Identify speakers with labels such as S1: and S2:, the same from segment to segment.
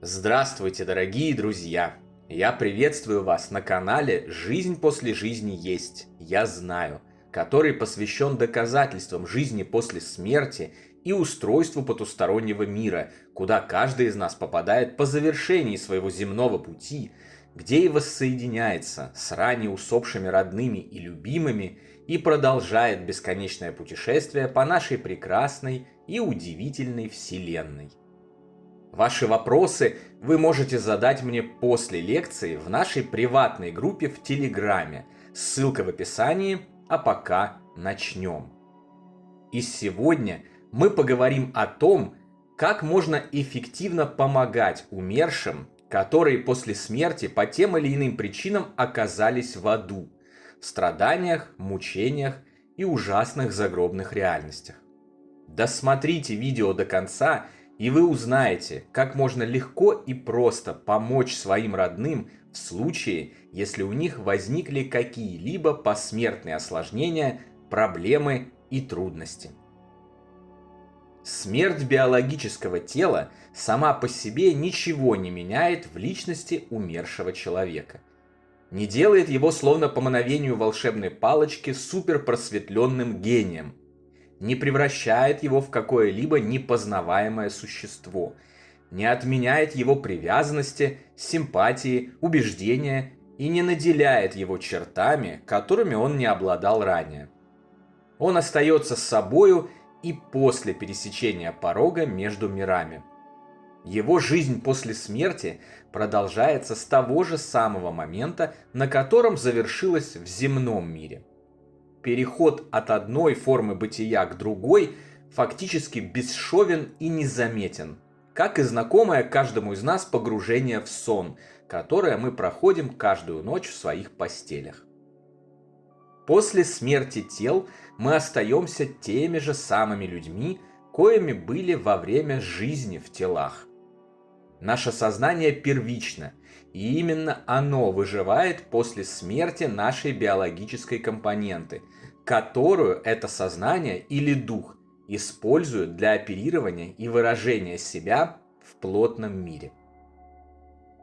S1: Здравствуйте, дорогие друзья! Я приветствую вас на канале «Жизнь после жизни есть, я знаю», который посвящен доказательствам жизни после смерти и устройству потустороннего мира, куда каждый из нас попадает по завершении своего земного пути, где и воссоединяется с ранее усопшими родными и любимыми и продолжает бесконечное путешествие по нашей прекрасной и удивительной Вселенной. Ваши вопросы вы можете задать мне после лекции в нашей приватной группе в Телеграме. Ссылка в описании, а пока начнем. И сегодня мы поговорим о том, как можно эффективно помогать умершим, которые после смерти по тем или иным причинам оказались в аду, в страданиях, мучениях и ужасных загробных реальностях. Досмотрите видео до конца, и вы узнаете, как можно легко и просто помочь своим родным в случае, если у них возникли какие-либо посмертные осложнения, проблемы и трудности. Смерть биологического тела сама по себе ничего не меняет в личности умершего человека. Не делает его словно по мановению волшебной палочки суперпросветленным гением. Не превращает его в какое-либо непознаваемое существо, не отменяет его привязанности, симпатии, убеждения и не наделяет его чертами, которыми он не обладал ранее. Он остается с собою и после пересечения порога между мирами. Его жизнь после смерти продолжается с того же самого момента, на котором завершилась в земном мире. Переход от одной формы бытия к другой фактически бесшовен и незаметен, как и знакомое каждому из нас погружение в сон, которое мы проходим каждую ночь в своих постелях. После смерти тел мы остаемся теми же самыми людьми, коими были во время жизни в телах. Наше сознание первично, и именно оно выживает после смерти нашей биологической компоненты, которую это сознание или дух используют для оперирования и выражения себя в плотном мире.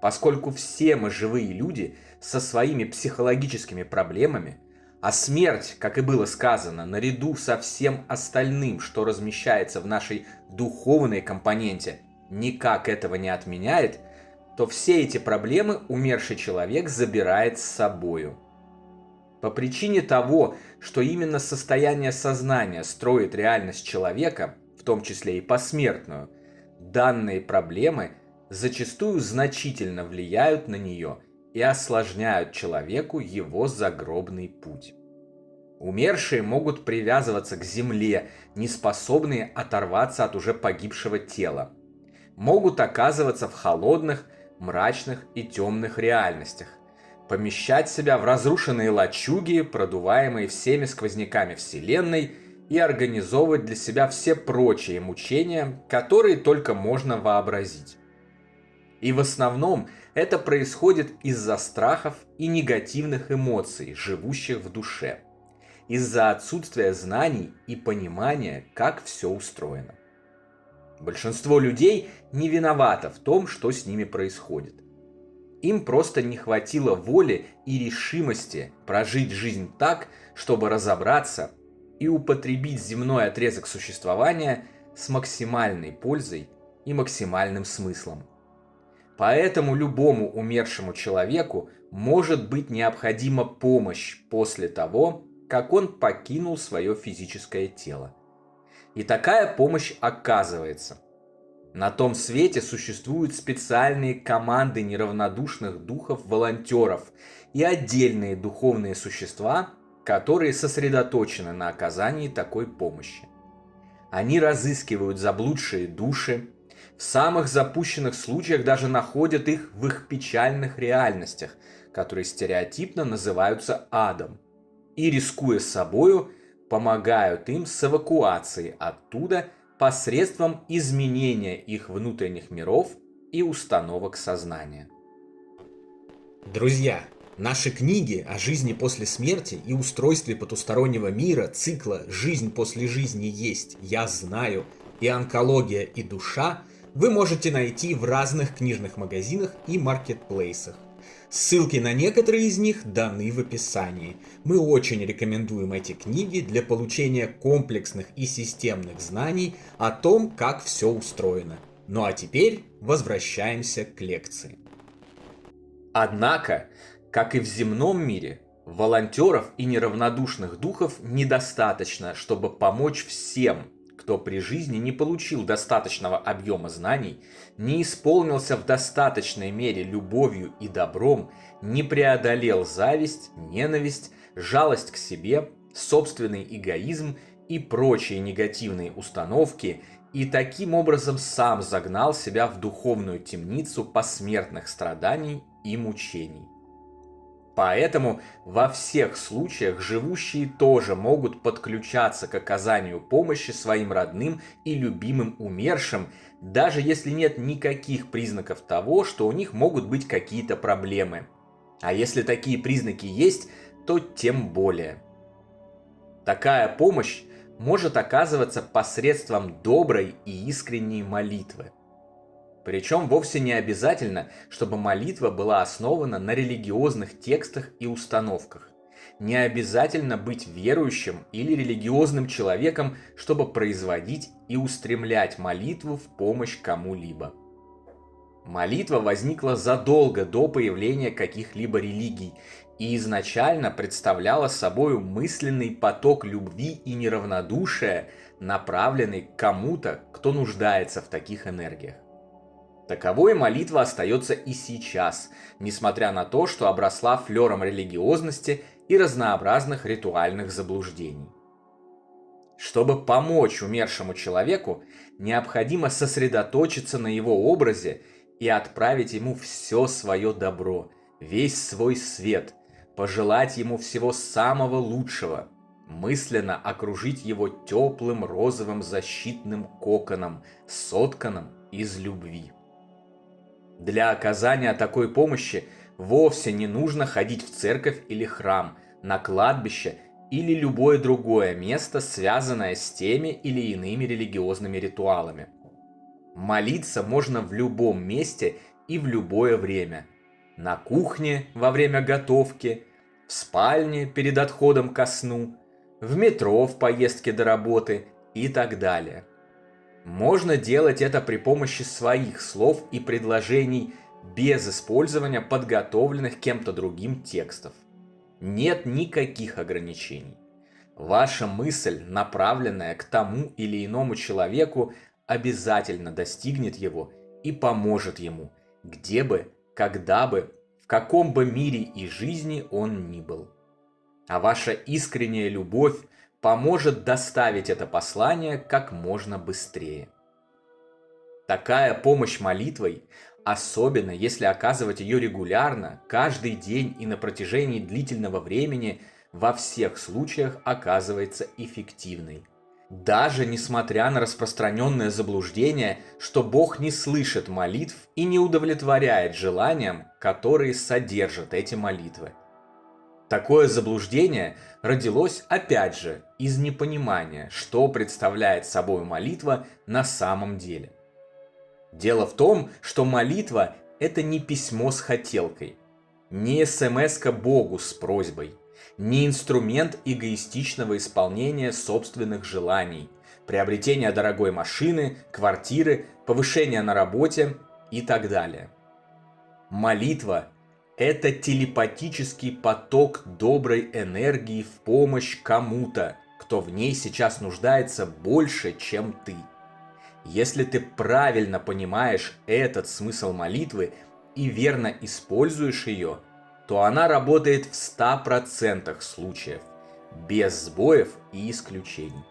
S1: Поскольку все мы живые люди со своими психологическими проблемами, а смерть, как и было сказано, наряду со всем остальным, что размещается в нашей духовной компоненте, никак этого не отменяет, то все эти проблемы умерший человек забирает с собою. По причине того, что именно состояние сознания строит реальность человека, в том числе и посмертную, данные проблемы зачастую значительно влияют на нее и осложняют человеку его загробный путь. Умершие могут привязываться к земле, не способные оторваться от уже погибшего тела. Могут оказываться в холодных, мрачных и темных реальностях, помещать себя в разрушенные лачуги, продуваемые всеми сквозняками Вселенной, и организовывать для себя все прочие мучения, которые только можно вообразить. И в основном это происходит из-за страхов и негативных эмоций, живущих в душе, из-за отсутствия знаний и понимания, как все устроено. Большинство людей не виновато в том, что с ними происходит. Им просто не хватило воли и решимости прожить жизнь так, чтобы разобраться и употребить земной отрезок существования с максимальной пользой и максимальным смыслом. Поэтому любому умершему человеку может быть необходима помощь после того, как он покинул свое физическое тело. И такая помощь оказывается. На том свете существуют специальные команды неравнодушных духов-волонтеров и отдельные духовные существа, которые сосредоточены на оказании такой помощи. Они разыскивают заблудшие души, в самых запущенных случаях даже находят их в их печальных реальностях, которые стереотипно называются адом, и, рискуя собою, помогают им с эвакуацией оттуда посредством изменения их внутренних миров и установок сознания. Друзья, наши книги о жизни после смерти и устройстве потустороннего мира цикла «Жизнь после жизни есть, я знаю» и «Онкология и душа»
S2: вы можете найти в разных книжных магазинах и маркетплейсах. Ссылки на некоторые из них даны в описании. Мы очень рекомендуем эти книги для получения комплексных и системных знаний о том, как все устроено. Ну а теперь возвращаемся к лекции.
S1: Однако, как и в земном мире, волонтеров и неравнодушных духов недостаточно, чтобы помочь всем, кто при жизни не получил достаточного объема знаний, не исполнился в достаточной мере любовью и добром, не преодолел зависть, ненависть, жалость к себе, собственный эгоизм и прочие негативные установки, и таким образом сам загнал себя в духовную темницу посмертных страданий и мучений. Поэтому во всех случаях живущие тоже могут подключаться к оказанию помощи своим родным и любимым умершим, даже если нет никаких признаков того, что у них могут быть какие-то проблемы. А если такие признаки есть, то тем более. Такая помощь может оказываться посредством доброй и искренней молитвы. Причем вовсе не обязательно, чтобы молитва была основана на религиозных текстах и установках. Не обязательно быть верующим или религиозным человеком, чтобы производить и устремлять молитву в помощь кому-либо. Молитва возникла задолго до появления каких-либо религий и изначально представляла собой мысленный поток любви и неравнодушия, направленный к кому-то, кто нуждается в таких энергиях. Таковой молитва остается и сейчас, несмотря на то, что обросла флером религиозности и разнообразных ритуальных заблуждений. Чтобы помочь умершему человеку, необходимо сосредоточиться на его образе и отправить ему все свое добро, весь свой свет, пожелать ему всего самого лучшего, мысленно окружить его теплым розовым защитным коконом, сотканным из любви. Для оказания такой помощи вовсе не нужно ходить в церковь или храм, на кладбище или любое другое место, связанное с теми или иными религиозными ритуалами. Молиться можно в любом месте и в любое время. На кухне во время готовки, в спальне перед отходом ко сну, в метро в поездке до работы и так далее. Можно делать это при помощи своих слов и предложений без использования подготовленных кем-то другим текстов. Нет никаких ограничений. Ваша мысль, направленная к тому или иному человеку, обязательно достигнет его и поможет ему, где бы, когда бы, в каком бы мире и жизни он ни был. А ваша искренняя любовь поможет доставить это послание как можно быстрее. Такая помощь молитвой, особенно если оказывать ее регулярно, каждый день и на протяжении длительного времени, во всех случаях оказывается эффективной. Даже несмотря на распространенное заблуждение, что Бог не слышит молитв и не удовлетворяет желаниям, которые содержат эти молитвы. Такое заблуждение родилось, опять же, из непонимания, что представляет собой молитва на самом деле. Дело в том, что молитва – это не письмо с хотелкой, не смс-ка Богу с просьбой, не инструмент эгоистичного исполнения собственных желаний, приобретения дорогой машины, квартиры, повышения на работе и так далее. Молитва – это телепатический поток доброй энергии в помощь кому-то, кто в ней сейчас нуждается больше, чем ты. Если ты правильно понимаешь этот смысл молитвы и верно используешь ее, то она работает в 100% случаев, без сбоев и исключений.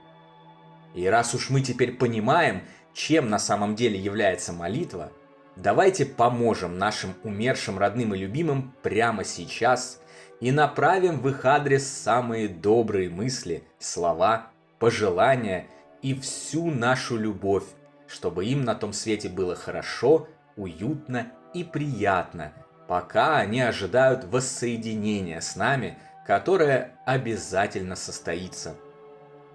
S1: И раз уж мы теперь понимаем, чем на самом деле является молитва, давайте поможем нашим умершим родным и любимым прямо сейчас и направим в их адрес самые добрые мысли, слова, пожелания и всю нашу любовь, чтобы им на том свете было хорошо, уютно и приятно, пока они ожидают воссоединения с нами, которое обязательно состоится.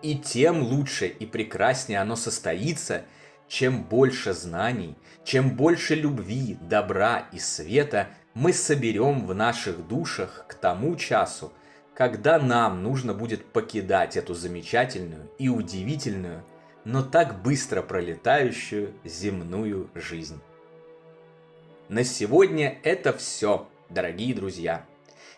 S1: И тем лучше и прекраснее оно состоится, Чем больше знаний, чем больше любви, добра и света мы соберем в наших душах к тому часу, когда нам нужно будет покидать эту замечательную и удивительную, но так быстро пролетающую земную жизнь. На сегодня это все, дорогие друзья.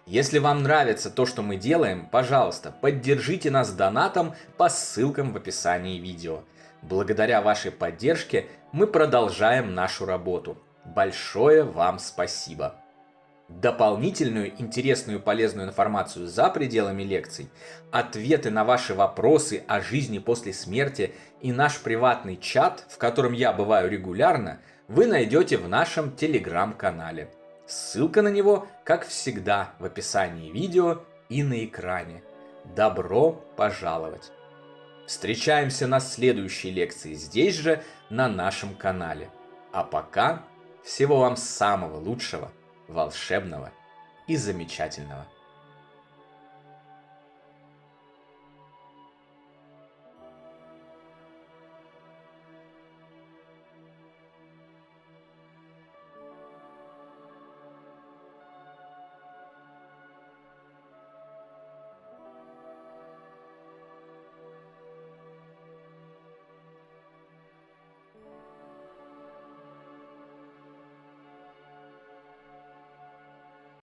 S1: Если вам нравится то, что мы делаем, пожалуйста, поддержите нас донатом по ссылкам в описании видео. Благодаря вашей поддержке мы продолжаем нашу работу. Большое вам спасибо! Дополнительную интересную и полезную информацию за пределами лекций, ответы на ваши вопросы о жизни после смерти и наш приватный чат, в котором я бываю регулярно, вы найдете в нашем телеграм-канале. Ссылка на него, как всегда, в описании видео и на экране. Добро пожаловать! Встречаемся на следующей лекции здесь же, на нашем канале. А пока всего вам самого лучшего, волшебного и замечательного.